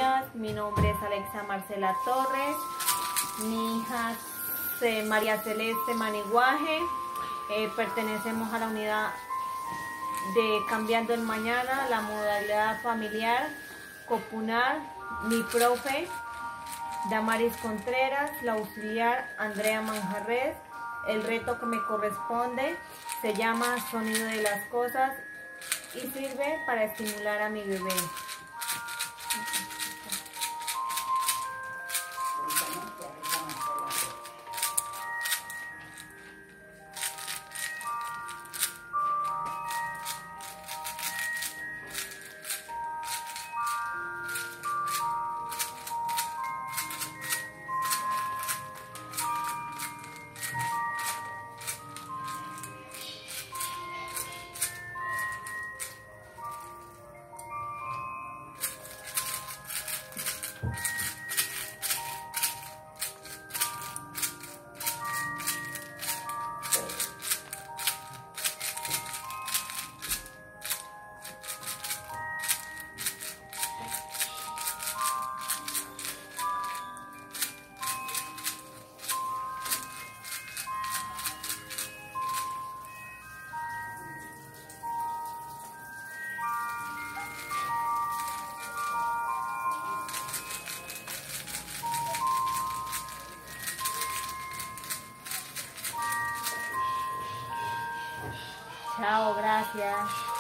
días. Mi nombre es Alexa Marcela Torres. Mi hija es María Celeste Maniguaje. Pertenecemos a la unidad de Cambiando el Mañana, la modalidad familiar, Copunar. Mi profe, Damaris Contreras, la auxiliar, Andrea Manjarres. El reto que me corresponde se llama Sonido de las Cosas y sirve para estimular a mi bebé. Chao, gracias.